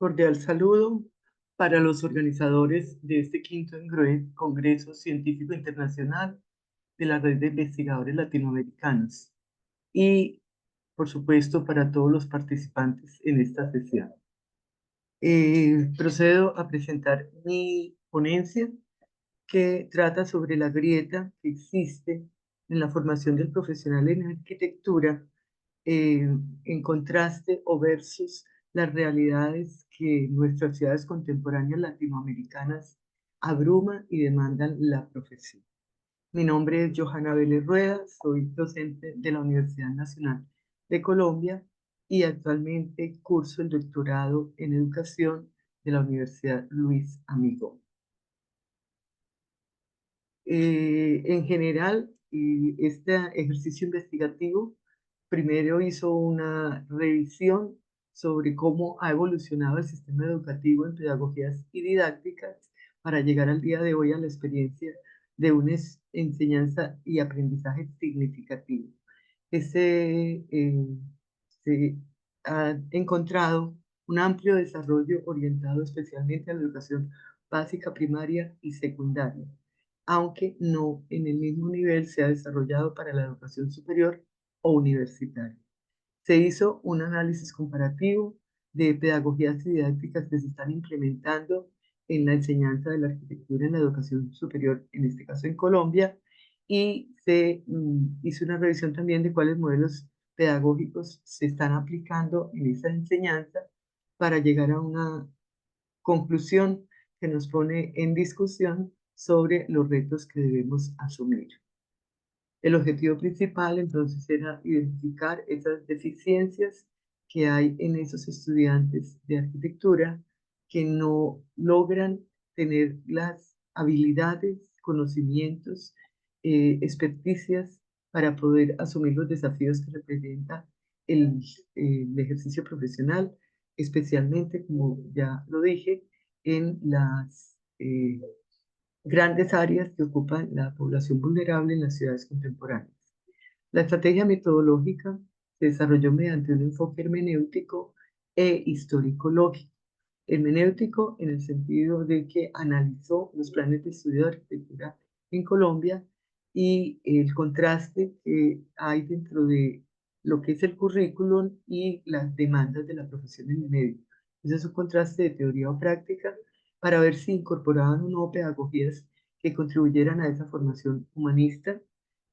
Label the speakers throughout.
Speaker 1: Cordial saludo para los organizadores de este quinto Congreso Científico Internacional de la Red de Investigadores Latinoamericanos y, por supuesto, para todos los participantes en esta sesión. Procedo a presentar mi ponencia que trata sobre la grieta que existe en la formación del profesional en arquitectura eh, en contraste o versus las realidades que nuestras ciudades contemporáneas latinoamericanas abruman y demandan la profesión. Mi nombre es Johanna Vélez Rueda, soy docente de la Universidad Nacional de Colombia y actualmente curso el doctorado en educación de la Universidad Luis Amigo. En general, este ejercicio investigativo primero hizo una revisión sobre cómo ha evolucionado el sistema educativo en pedagogías y didácticas para llegar al día de hoy a la experiencia de una enseñanza y aprendizaje significativo. Ese, se ha encontrado un amplio desarrollo orientado especialmente a la educación básica, primaria y secundaria, aunque no en el mismo nivel se ha desarrollado para la educación superior o universitaria. Se hizo un análisis comparativo de pedagogías y didácticas que se están implementando en la enseñanza de la arquitectura en la educación superior, en este caso en Colombia, y se hizo una revisión también de cuáles modelos pedagógicos se están aplicando en esa enseñanza para llegar a una conclusión que nos pone en discusión sobre los retos que debemos asumir. El objetivo principal entonces era identificar esas deficiencias que hay en esos estudiantes de arquitectura que no logran tener las habilidades, conocimientos, experticias para poder asumir los desafíos que representa el, el ejercicio profesional, especialmente, como ya lo dije, en las grandes áreas que ocupan la población vulnerable en las ciudades contemporáneas. La estrategia metodológica se desarrolló mediante un enfoque hermenéutico e histórico-lógico. Hermenéutico en el sentido de que analizó los planes de estudio de arquitectura en Colombia y el contraste que hay dentro de lo que es el currículum y las demandas de la profesión en el medio. Ese es un contraste de teoría o práctica para ver si incorporaban o no pedagogías que contribuyeran a esa formación humanista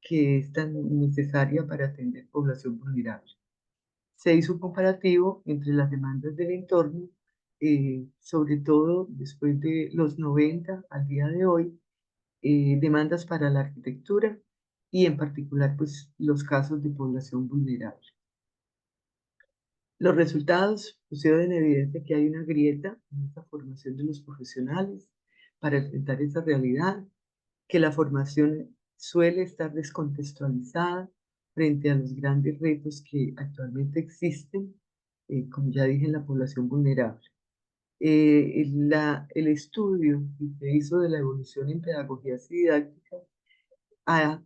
Speaker 1: que es tan necesaria para atender población vulnerable. Se hizo un comparativo entre las demandas del entorno, sobre todo después de los 90 al día de hoy, demandas para la arquitectura y en particular pues, los casos de población vulnerable. Los resultados pusieron en evidencia que hay una grieta en esta formación de los profesionales para enfrentar esa realidad, que la formación suele estar descontextualizada frente a los grandes retos que actualmente existen, como ya dije, en la población vulnerable. El estudio que se hizo de la evolución en pedagogías y didácticas ha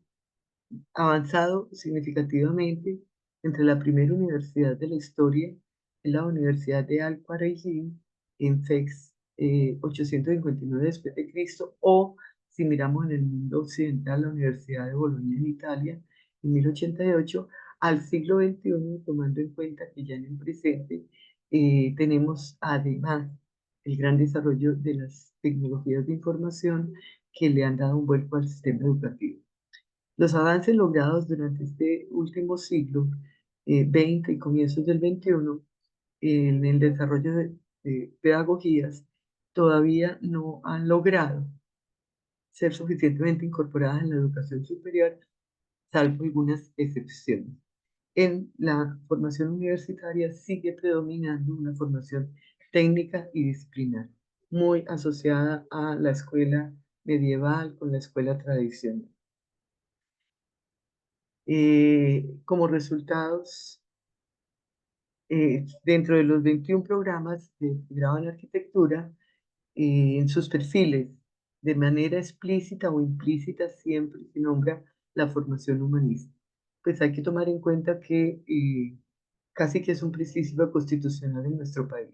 Speaker 1: avanzado significativamente entre la primera universidad de la historia, en la Universidad de Al-Quraiji, en FEX 859 después de Cristo, o si miramos en el mundo occidental, la Universidad de Bolonia en Italia, en 1088, al siglo XXI, tomando en cuenta que ya en el presente tenemos además el gran desarrollo de las tecnologías de información que le han dado un vuelco al sistema educativo. Los avances logrados durante este último siglo, 20 y comienzos del 21, en el desarrollo de pedagogías, todavía no han logrado ser suficientemente incorporadas en la educación superior, salvo algunas excepciones. En la formación universitaria sigue predominando una formación técnica y disciplinar, muy asociada a la escuela medieval con la escuela tradicional. Como resultados, dentro de los 21 programas de grado en arquitectura, en sus perfiles, de manera explícita o implícita, siempre se nombra la formación humanista. Pues hay que tomar en cuenta que casi que es un principio constitucional en nuestro país.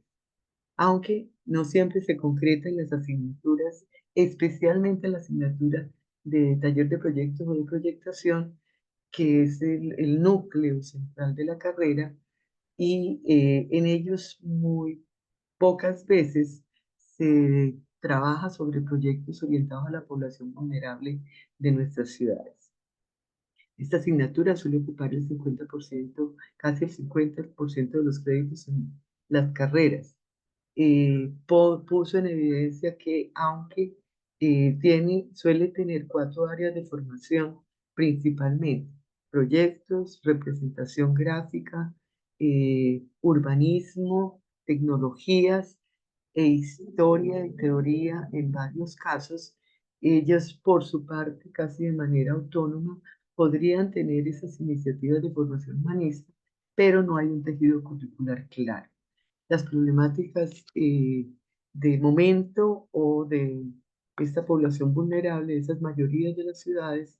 Speaker 1: aunque no siempre se concreta en las asignaturas, especialmente en la asignatura de taller de proyectos o de proyectación, que es el núcleo central de la carrera, y en ellos muy pocas veces se trabaja sobre proyectos orientados a la población vulnerable de nuestras ciudades. Esta asignatura suele ocupar el 50%, casi el 50% de los créditos en las carreras. Puso en evidencia que aunque suele tener 4 áreas de formación principalmente: proyectos, representación gráfica, urbanismo, tecnologías e historia y teoría en varios casos, ellos por su parte, casi de manera autónoma, podrían tener esas iniciativas de formación humanista, pero no hay un tejido curricular claro. Las problemáticas de momento o de esta población vulnerable, de esas mayorías de las ciudades,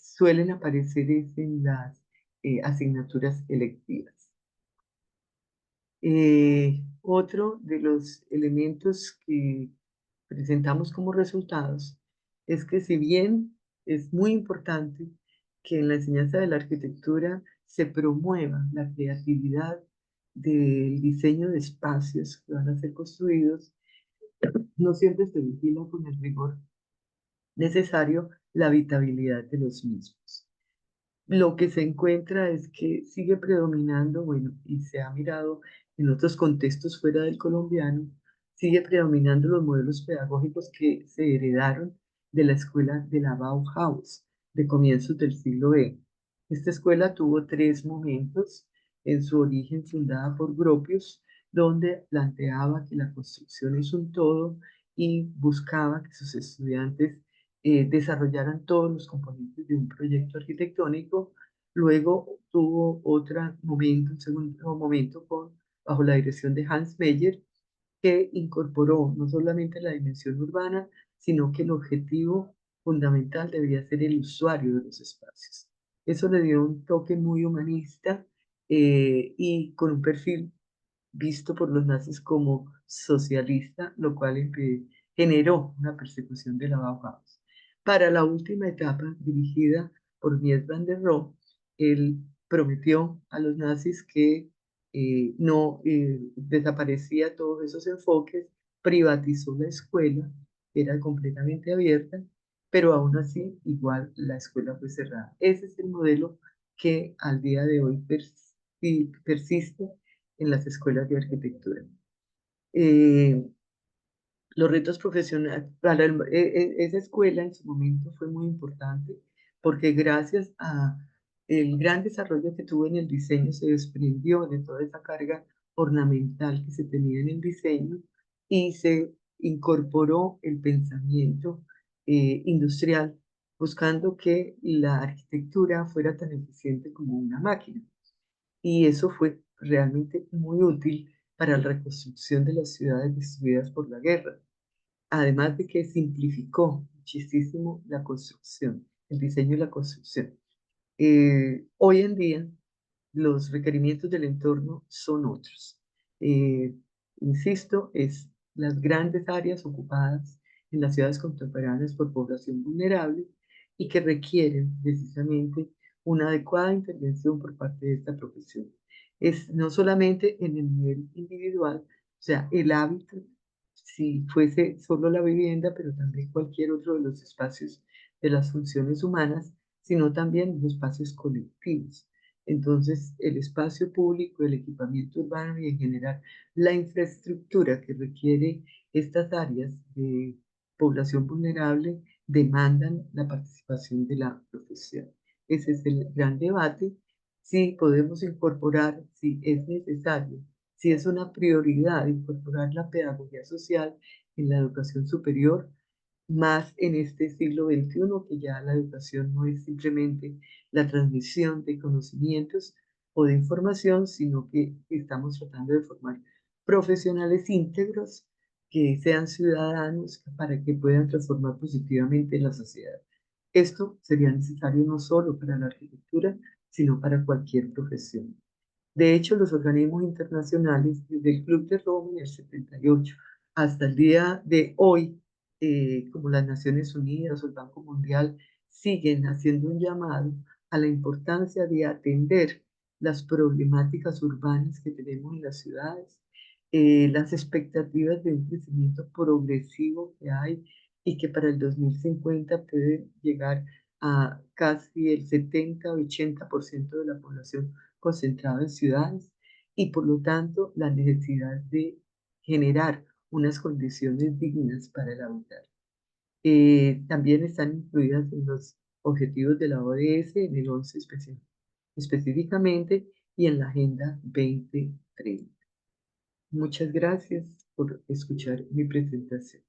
Speaker 1: suelen aparecer en las asignaturas electivas. Otro de los elementos que presentamos como resultados es que, si bien es muy importante que en la enseñanza de la arquitectura se promueva la creatividad del diseño de espacios que van a ser construidos, no siempre se vigila con el rigor necesario la habitabilidad de los mismos. Lo que se encuentra es que sigue predominando, bueno, y se ha mirado en otros contextos fuera del colombiano, sigue predominando los modelos pedagógicos que se heredaron de la escuela de la Bauhaus de comienzos del siglo XX. Esta escuela tuvo 3 momentos en su origen, fundada por Gropius, donde planteaba que la construcción es un todo y buscaba que sus estudiantes desarrollaran todos los componentes de un proyecto arquitectónico. Luego tuvo otro momento, un segundo momento, bajo la dirección de Hans Meyer, que incorporó no solamente la dimensión urbana, sino que el objetivo fundamental debía ser el usuario de los espacios. Eso le dio un toque muy humanista, y con un perfil visto por los nazis como socialista, lo cual generó una persecución de la Bauhaus. Para la última etapa, dirigida por Mies van der Rohe, él prometió a los nazis que no desaparecía todos esos enfoques, privatizó la escuela, era completamente abierta, pero aún así igual la escuela fue cerrada. Ese es el modelo que al día de hoy persiste en las escuelas de arquitectura. Eh, los retos profesionales, para esa escuela en su momento fue muy importante, porque gracias a el gran desarrollo que tuvo en el diseño, se desprendió de toda esa carga ornamental que se tenía en el diseño y se incorporó el pensamiento industrial, buscando que la arquitectura fuera tan eficiente como una máquina. Y eso fue realmente muy útil para la reconstrucción de las ciudades destruidas por la guerra, además de que simplificó muchísimo la construcción, el diseño y la construcción. Hoy en día, los requerimientos del entorno son otros. Eh, Insisto, es las grandes áreas ocupadas en las ciudades contemporáneas por población vulnerable y que requieren precisamente una adecuada intervención por parte de esta profesión. Es no solamente en el nivel individual, o sea, el hábitat, si fuese solo la vivienda, pero también cualquier otro de los espacios de las funciones humanas, sino también los espacios colectivos. Entonces, el espacio público, el equipamiento urbano y en general la infraestructura que requiere estas áreas de población vulnerable demandan la participación de la profesión. Ese es el gran debate: si podemos incorporar, si es necesario, si es una prioridad incorporar la pedagogía social en la educación superior, más en este siglo XXI, que ya la educación no es simplemente la transmisión de conocimientos o de información, sino que estamos tratando de formar profesionales íntegros que sean ciudadanos para que puedan transformar positivamente la sociedad. Esto sería necesario no solo para la arquitectura, sino para cualquier profesión. De hecho, los organismos internacionales, desde el Club de Roma en el 78 hasta el día de hoy, como las Naciones Unidas o el Banco Mundial, siguen haciendo un llamado a la importancia de atender las problemáticas urbanas que tenemos en las ciudades, las expectativas de un crecimiento progresivo que hay y que para el 2050 puede llegar a casi el 70-80% de la población concentrada en ciudades y por lo tanto la necesidad de generar unas condiciones dignas para el habitar. También están incluidas en los objetivos de la ODS en el 11 específicamente y en la Agenda 2030. Muchas gracias por escuchar mi presentación.